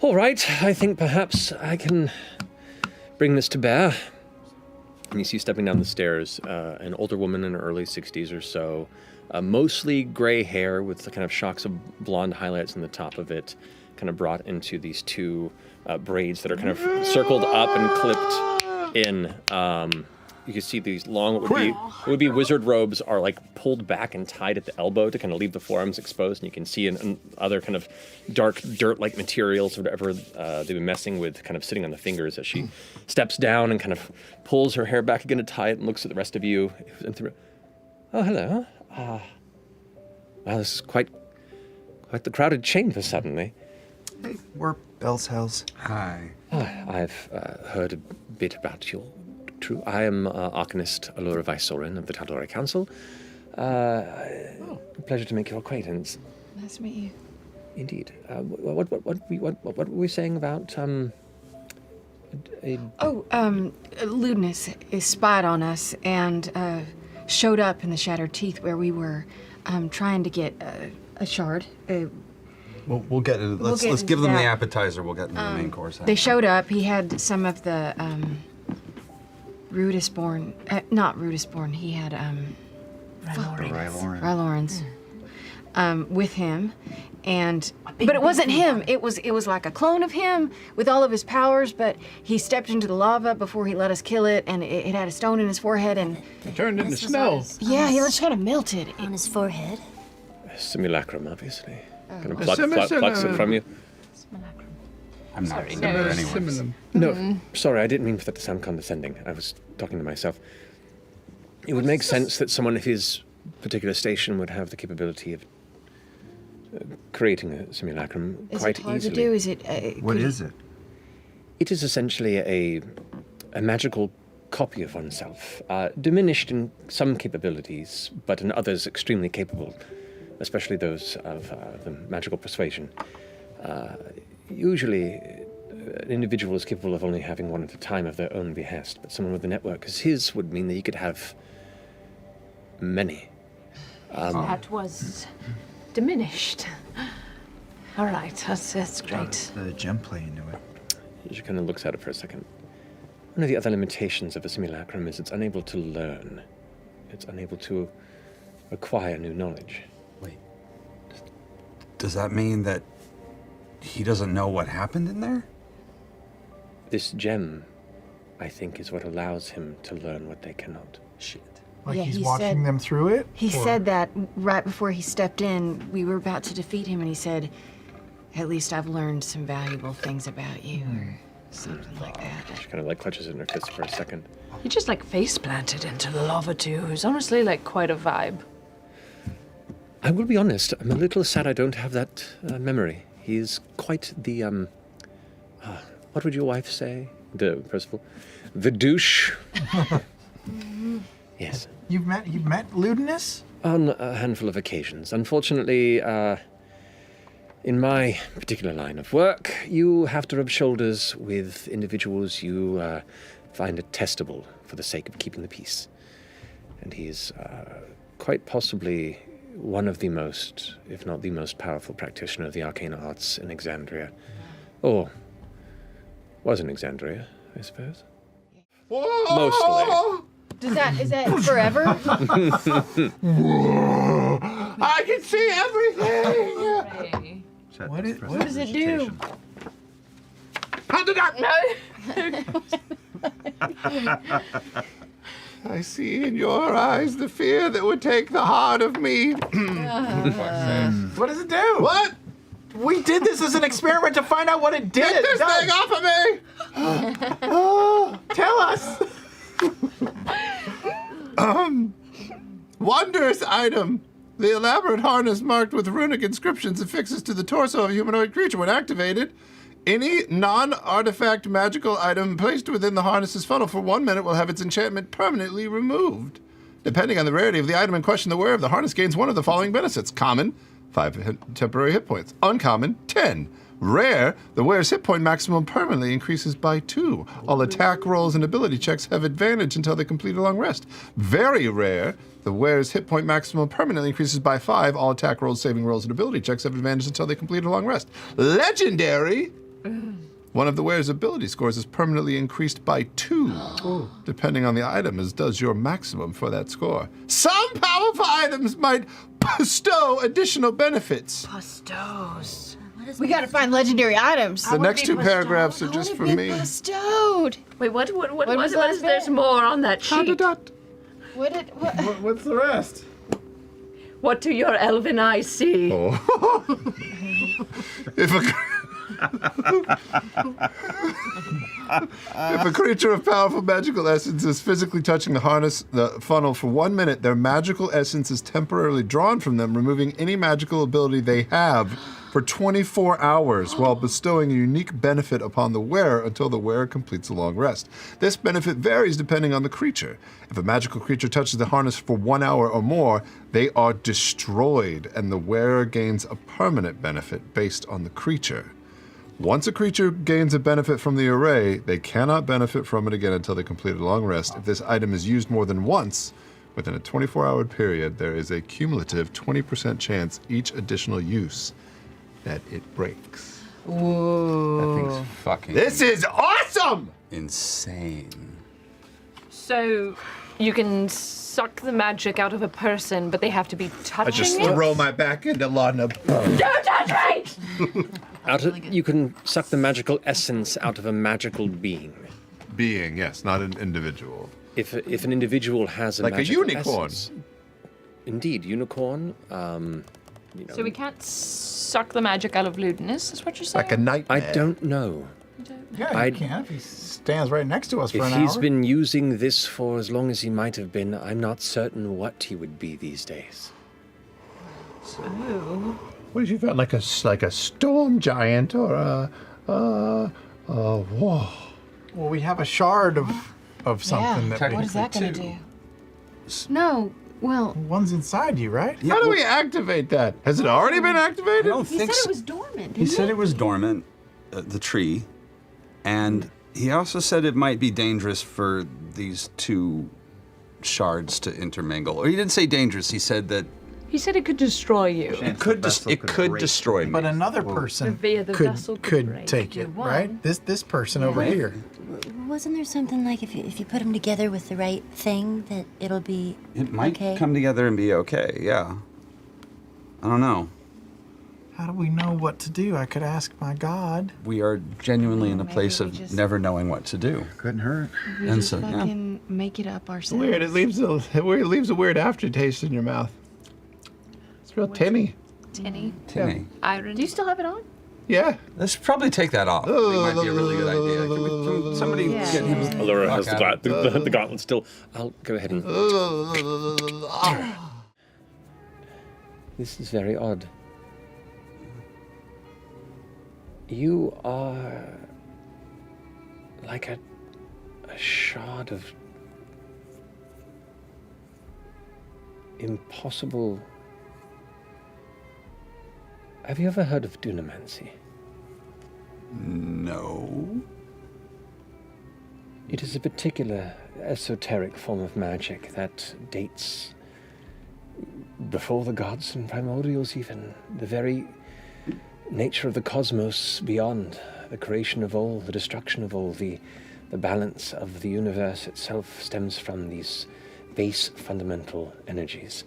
All right, I think perhaps I can bring this to bear. And you see stepping down the stairs an older woman in her early 60s or so, mostly gray hair with the kind of shocks of blonde highlights on the top of it, kind of brought into these two braids that are kind of circled up and clipped in. You can see these long, what would be wizard robes are like pulled back and tied at the elbow to kind of leave the forearms exposed. And you can see in other kind of dark dirt-like materials, whatever they've been messing with, kind of sitting on the fingers as she steps down and kind of pulls her hair back again to tie it and looks at the rest of you. Oh, hello. Well, this is quite the crowded chamber suddenly. Hey, we're Bell's Hells. Hi. I've heard a bit about your true. I am Arcanist Allura Whitestone of the Allura Council. Pleasure to make your acquaintance. Nice to meet you. Indeed. What were we saying about Ludinus is spied on us and showed up in the Shattered Teeth where we were trying to get a shard. We'll get it. Let's give them the appetizer. We'll get into the main course. They showed up. He had some of the Rudisborn, not Rudisborn. He had Rylorans with him, but it wasn't him. It was like a clone of him with all of his powers. But he stepped into the lava before he let us kill it, and it had a stone in his forehead, and it turned into snow. Yeah, he just kind of melted on his forehead. Simulacrum, obviously. Kind of plucks it from you. I'm not similar anyways. No, sorry, I didn't mean for that to sound condescending. I was talking to myself. It would make sense that someone of his particular station would have the capability of creating a simulacrum quite easily. Is it hard to do? Is it? What is it? It is essentially a magical copy of oneself, diminished in some capabilities, but in others extremely capable, especially those of the magical persuasion. Usually, an individual is capable of only having one at a time of their own behest, but someone with a network as his would mean that he could have many. That was diminished. All right, that's great. The gem play into it. She kind of looks at it for a second. One of the other limitations of a simulacrum is it's unable to learn. It's unable to acquire new knowledge. Wait. Does that mean that he doesn't know what happened in there? This gem, I think, is what allows him to learn what they cannot. Shit. Like he's watching them through it? He said that right before he stepped in, we were about to defeat him, and he said, "At least I've learned some valuable things about you," or something like that. She kind of like clutches it in her fist for a second. He just like face planted into the lava too. It was honestly like quite a vibe. I will be honest, I'm a little sad I don't have that memory. He's quite the, what would your wife say? Percival? The douche. Yes. You've met Ludinus? On a handful of occasions. Unfortunately, in my particular line of work, you have to rub shoulders with individuals you find detestable for the sake of keeping the peace. And he's quite possibly one of the most, if not the most powerful practitioner of the arcane arts in Exandria. Or was in Exandria, I suppose. Whoa! Mostly. Is that forever? Whoa! I can see everything! What does it do? How did I... I see in your eyes the fear that would take the heart of me. What does it do? What? We did this as an experiment to find out what it did. Get this thing off of me! Tell us. Wondrous item. The elaborate harness marked with runic inscriptions affixes to the torso of a humanoid creature. When activated, any non-artifact magical item placed within the harness's funnel for 1 minute will have its enchantment permanently removed. Depending on the rarity of the item in question, the wearer of the harness gains one of the following benefits. Common, 5 temporary hit points. Uncommon, 10. Rare, the wearer's hit point maximum permanently increases by 2. All attack rolls and ability checks have advantage until they complete a long rest. Very rare, the wearer's hit point maximum permanently increases by 5. All attack rolls, saving rolls, and ability checks have advantage until they complete a long rest. Legendary, One of the wearer's ability scores is permanently increased by 2, depending on the item, as does your maximum for that score. Some powerful items might bestow additional benefits. Bestows. We gotta find legendary items. The next 2 paragraphs are just for me. Bestowed. Wait, what was the last there's bit? more on that sheet? What's the rest? What do your elven eyes see? Oh. If a creature of powerful magical essence is physically touching the funnel for 1 minute, their magical essence is temporarily drawn from them, removing any magical ability they have for 24 hours while bestowing a unique benefit upon the wearer until the wearer completes a long rest. This benefit varies depending on the creature. If a magical creature touches the harness for 1 hour or more, they are destroyed, and the wearer gains a permanent benefit based on the creature. Once a creature gains a benefit from the array, they cannot benefit from it again until they complete a long rest. If this item is used more than once within a 24-hour period, there is a cumulative 20% chance each additional use that it breaks. That thing's fucking This is awesome! insane. So you can suck the magic out of a person, but they have to be touching I just it? throw my back into Lana. Don't touch me! You can suck the magical essence out of a magical being. Being, yes, not an individual. If an individual has a Like a magical unicorn. essence- indeed, unicorn. So we can't suck the magic out of Ludinus, is what you're saying? Like a nightmare. I don't know. Yeah, I- you can if he stands right next to us for If an he's hour. been using this for as long as he might have been, I'm not certain what he would be these days. What did you find? Like a storm giant or whoa. Well, we have a shard of something that What is that gonna do? Technically, No, well, one's inside you, right? How do we activate that? Has it already been I activated? don't he think said so. it was dormant. He didn't said it was dormant, the tree, and he also said it might be dangerous for these 2 shards to intermingle. Or he didn't say dangerous. He said that He said it could destroy you. it could destroy me. But another person Via the vessel could break. take it, One. right? This person over here. Wasn't there something like if you put them together with the right thing that it'll be It might okay? come together and be okay. Yeah. I don't know. How do we know what to do? I could ask my God. We are genuinely in a Maybe place we of just- never knowing what to do. Couldn't hurt. We And just so, yeah. fucking make it up ourselves. Weird. It leaves a weird aftertaste in your mouth. It's real tinny. Tinny. Tinny. Iron. Do you still have it on? Yeah. Let's probably take that off. It might be a really good idea. Can somebody Yeah. get him? Allura has Fuck out. the gauntlet still. I'll go ahead and. This is very odd. You are like a shard of impossible. Have you ever heard of dunamancy? No. It is a particular esoteric form of magic that dates before the gods and primordials even. The very nature of the cosmos beyond, the creation of all, the destruction of all, the balance of the universe itself stems from these base fundamental energies.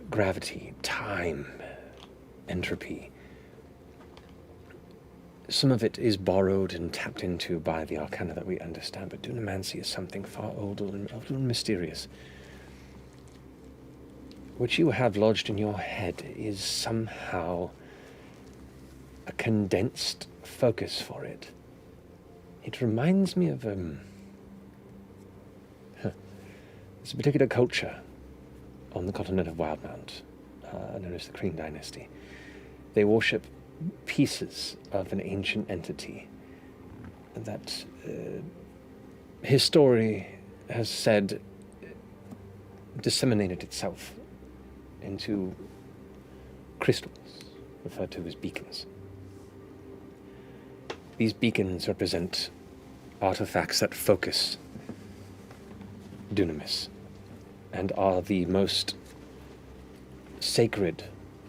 Gravity, time, entropy. Some of it is borrowed and tapped into by the arcana that we understand, but dunamancy is something far older and mysterious. What you have lodged in your head is somehow a condensed focus for it. It reminds me of there's a particular culture on the continent of Wildmount, known as the Kreen Dynasty. They worship pieces of an ancient entity that history has said disseminated itself into crystals, referred to as beacons. These beacons represent artifacts that focus dunamis and are the most sacred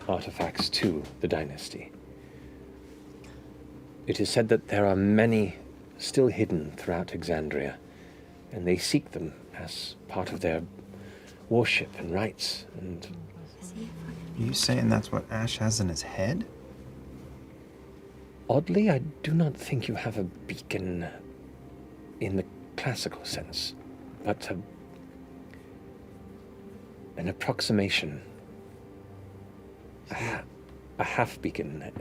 artifacts to the dynasty. It is said that there are many still hidden throughout Exandria, and they seek them as part of their worship and rites. And Are you saying that's what Ash has in his head? oddly, I do not think you have a beacon in the classical sense, but an approximation, a half beacon,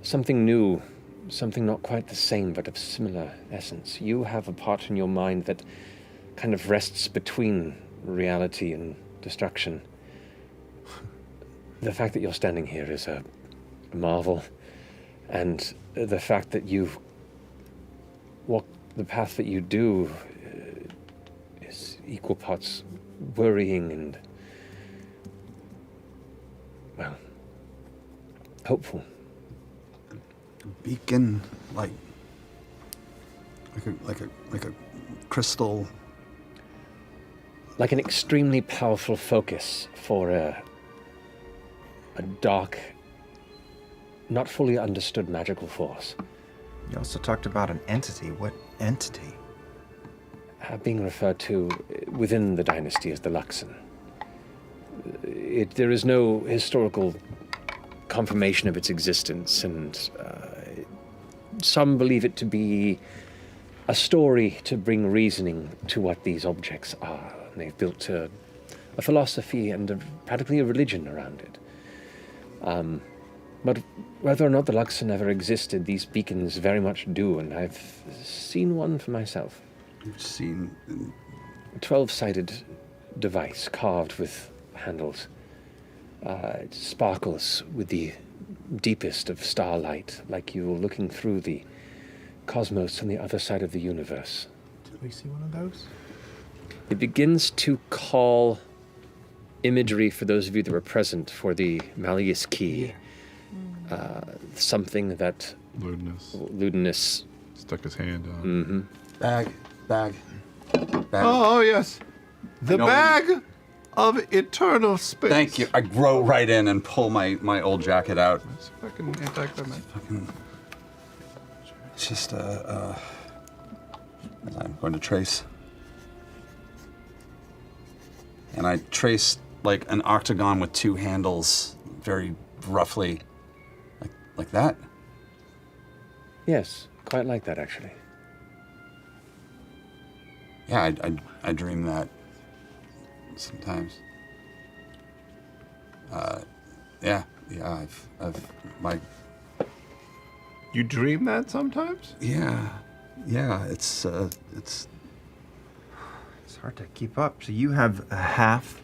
something new, something not quite the same, but of similar essence. You have a part in your mind that kind of rests between reality and destruction. The fact that you're standing here is a marvel, and the fact that you walk the path that you do is equal parts worrying and, well, hopeful. Beacon, like a crystal. Like an extremely powerful focus for a dark, not fully understood magical force. You also talked about an entity. What entity? Being referred to within the dynasty as the Luxon. There is no historical confirmation of its existence, and some believe it to be a story to bring reasoning to what these objects are. And they've built a philosophy and practically a religion around it. But whether or not the Luxon ever existed, these beacons very much do, and I've seen one for myself. You've seen A 12-sided device carved with handles. It sparkles with the deepest of starlight, like you're looking through the cosmos on the other side of the universe. Did we see one of those? It begins to call imagery, for those of you that were present, for the Malleus Key. Something that Ludinus Stuck his hand on. Mm-hmm. bag. Oh, yes. The No, bag of eternal space. Thank you. I grow right in and pull my old jacket out. It's fucking anti-climactic. It's just I'm going to trace. And I trace like an octagon with two handles, very roughly, like that. Yes, quite like that, actually. Yeah, I dream that sometimes. Yeah, I've my You dream that sometimes? yeah, it's It's hard to keep up. So you have a half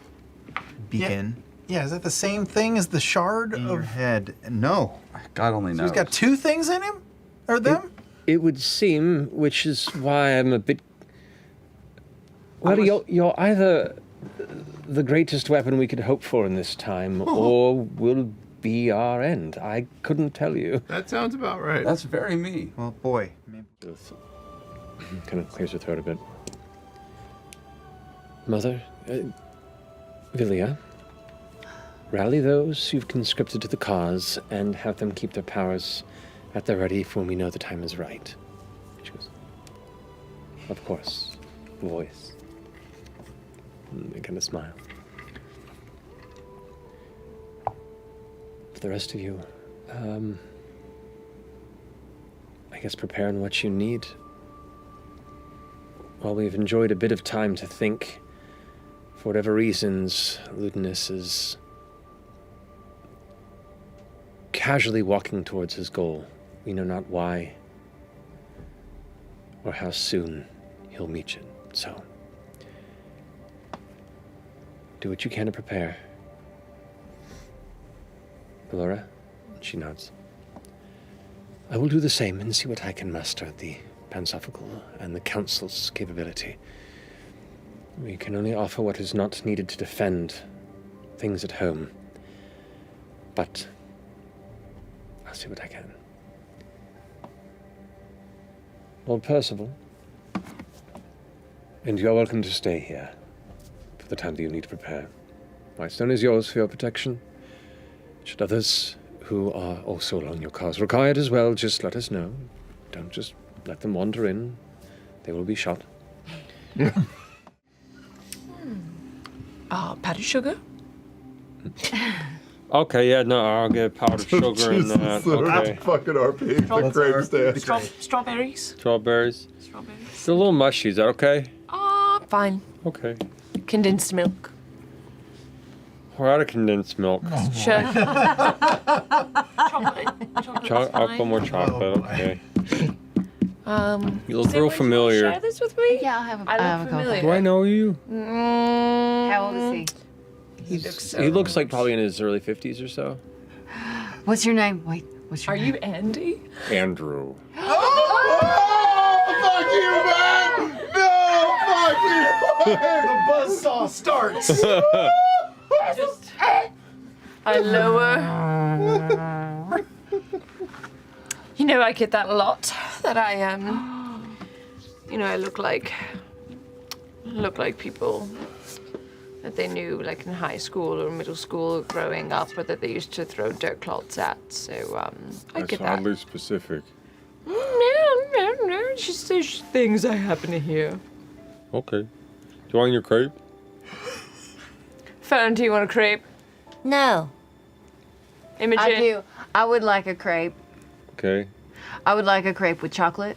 beacon Yeah, is that the same thing as the shard in your of... head. No. God only So knows. he's got two things in him? Or them? It would seem, which is why I'm a bit... Well, you're either the greatest weapon we could hope for in this time, or will be our end. I couldn't tell you. That sounds about right. That's very me. Well, boy. Maybe. Kind of clears her throat a bit. Mother, Villia, rally those you've conscripted to the cause and have them keep their powers at the ready for when we know the time is right. She goes, of course, voice. And they kind of smile. For the rest of you, I guess prepare in what you need. While we've enjoyed a bit of time to think, for whatever reasons, Ludinus is casually walking towards his goal. We know not why or how soon he'll reach it. So, do what you can to prepare. Allura? She nods. I will do the same and see what I can muster at the Pansophical and the Council's capability. We can only offer what is not needed to defend things at home. But I'll see what I can. Lord Percival, and you're welcome to stay here for the time that you need to prepare. Whitestone is yours for your protection. Should others who are also along your cars required as well, just let us know. Don't just let them wander in. They will be shot. Powdered sugar? Okay, yeah, no, I'll get powdered sugar and that. Okay. Fucking RP. The grape stand. Strawberries? Strawberries. Strawberries. It's a little mushy, is that okay? Fine. Okay. Condensed milk. We're out of condensed milk. Sure. Chocolate. I'll put more chocolate, okay. You look Does real anyone familiar. Share this with me? Yeah, I'll have a. I I'll look have a familiar. Do I know you? How old is he? He looks like probably in his early 50s or so. What's your name? Wait, what's your Are name? you Andy? Andrew. Fuck you, man! No, fuck you! The buzzsaw starts. I lower. You know, I get that a lot. That I I look like people that they knew, like in high school or middle school, growing up, or that they used to throw dirt clods at. So I get that. oddly specific. No. It's just there's things I happen to hear. Okay. Do you want your crepe? Fern, do you want a crepe? No. Imogen? I do. I would like a crepe. Okay. I would like a crepe with chocolate.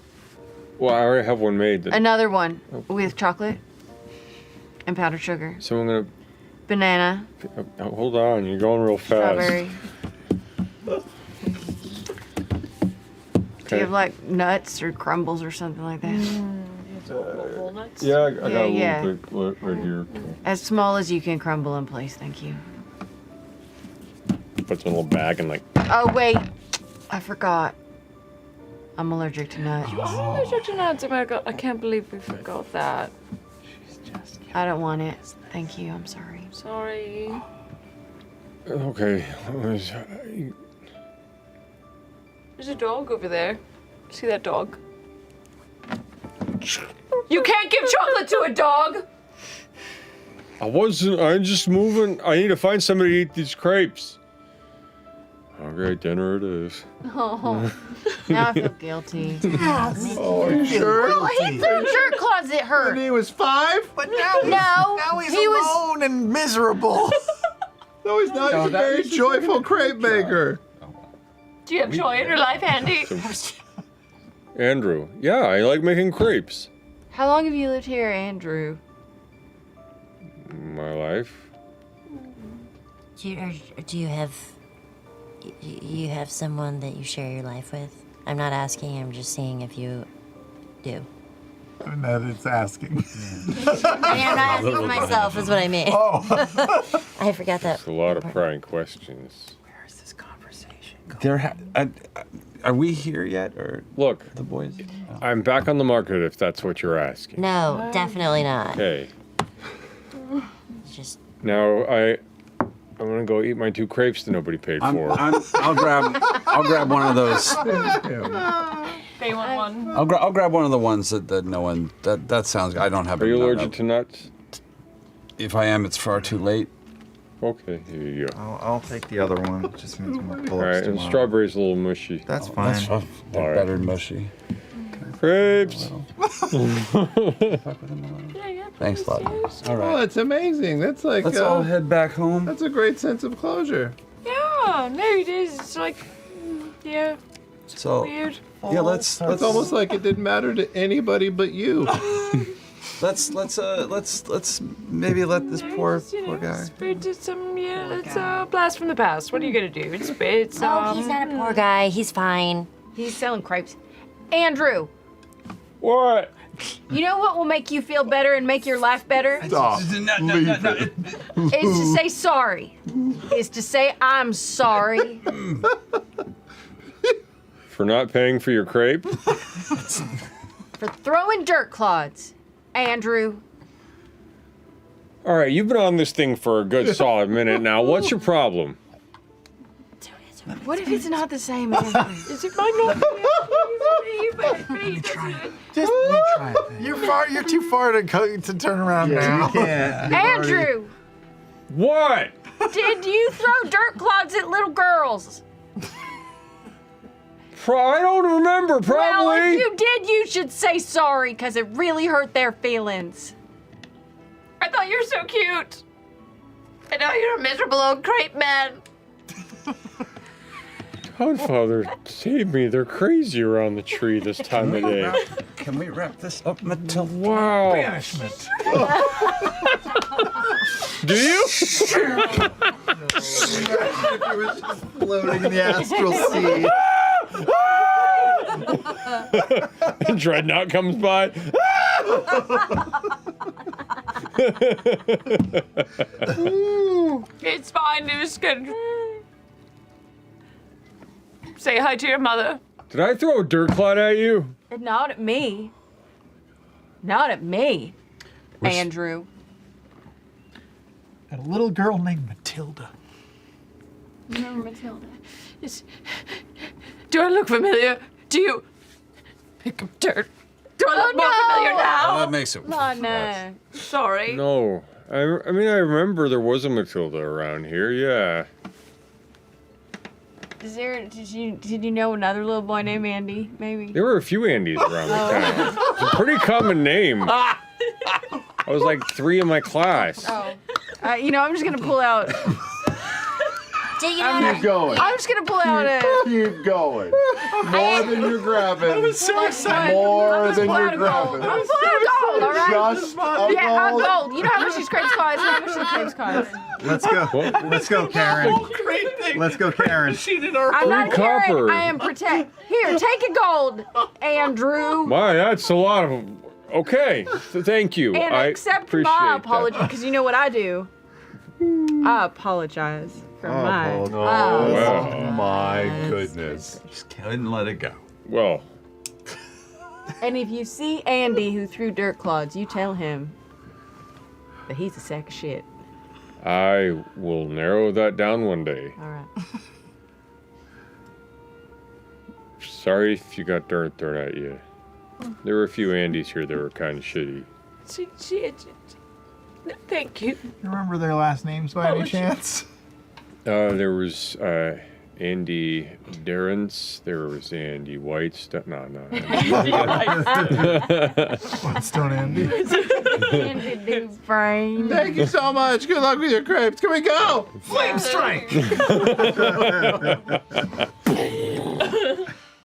Well, I already have one made. Another one with chocolate and powdered sugar. So I'm gonna. Banana. Hold on, you're going real fast. Strawberry. Do you have like nuts or crumbles or something like that? Walnuts? Yeah, I got a Yeah. little bit right here. As small as you can crumble in place, thank you. Puts in a little bag and like. Oh wait, I forgot. I'm allergic to nuts. Allergic to nuts. Oh my god, I can't believe we forgot that. I don't want it. Thank you. I'm sorry. Sorry. Okay. There's a dog over there. See that dog? You can't give chocolate to a dog! I'm just moving. I need to find somebody to eat these crepes. Okay, dinner it is. Oh, now I feel guilty. Oh, are you sure? Well, he threw dirt clods at her. When he was 5? But now he's he was- alone and miserable. No, he's not. He's a very joyful crepe maker. Do you have joy in your life, Andy? Andrew. Yeah, I like making crepes. How long have you lived here, Andrew? My life. Do you have you have someone that you share your life with? I'm not asking. I'm just seeing if you do. That it's asking. I mean, I'm not asking for myself. Is what I mean. Oh. I forgot that. It's a lot of prying questions. Where's this conversation going? Are we here yet, or Look, the boys? I'm back on the market if that's what you're asking. No, definitely not. Okay. It's just Now I'm gonna go eat my 2 crepes that nobody paid for. I'll grab one of those. They want one. I'll grab one of the ones that no one. That sounds. I don't have. Are you it. allergic to nuts? If I am, it's far too late. Okay, here you go. I'll take the other one. It just means more pull-ups All right, and tomorrow. strawberry's a little mushy. That's fine. They're All right. better mushy. Crepes. Thanks a lot. All Oh, right. that's amazing. That's like. Let's all head back home. That's a great sense of closure. Yeah, no, it is. It's like, yeah, So weird. yeah, let's It's almost like it didn't matter to anybody but you. let's maybe let this poor guy. Let's blast from the past. What are you gonna do? It's oh, he's not a poor guy. He's fine. He's selling crepes. Andrew, What? you know what will make you feel better and make your life better? Stop. Leave it. Is to say sorry. Is to say I'm sorry. For not paying for your crepe? For throwing dirt clods. Andrew. All right, you've been on this thing for a good solid minute now. What's your problem? What if it's not the same Andrew? Is it might not be? Just try it. You're too far to turn around now. You can't. Andrew, What? did you throw dirt clods at little girls? I don't remember, Well, probably. if you did, you should say sorry, because it really hurt their feelings. I thought you were so cute. And now you're a miserable old crepe man. Godfather, save me. They're crazy around the tree this time of day. Can we wrap this up, Matilda? Wow. Banishment. Do you? Floating in the astral sea. Dreadnought comes by. It's fine, you just gonna say hi to your mother. Did I throw a dirt clod at you? Not at me. Not at me, Andrew. And a little girl named Matilda. Remember Matilda? Do I look familiar? Do you pick up dirt? Do I look more familiar now? Oh, that makes it Oh, no. Sorry. No. I mean, I remember there was a Matilda around here, yeah. Did you know another little boy named Andy, maybe? There were a few Andys around the town. It's a pretty common name. I was like 3 in my class. Oh. I'm just going to pull out... Keep going. I'm just going to pull out a... Keep going. More than you're grabbing. More than you're grabbing. I'm pulling out gold, all right? Just a Yeah, gold. gold. You know how much these crepes cost? How much these crepes cost? Let's go. Let's go, Karen. Let's go, Karen. I'm not copper. Karen. I am protect. Here, take a gold, Andrew. My, that's a lot of... Okay, thank you. And I accept appreciate my that. apology, because you know what I do? I apologize for mine. Oh, Wow. my goodness. Just couldn't let it go. Well, And if you see Andy who threw dirt clods, you tell him that he's a sack of shit. I will narrow that down one day. All right. Sorry if you got dirt thrown at you. There were a few Andys here that were kind of shitty. Thank you. You remember their last names by any chance? There was Andy Darrence. There was Andy Whitestone. No. Whitestone Andy. Andy Dufresne. Thank you so much. Good luck with your crepes. Can we go? Flame strike!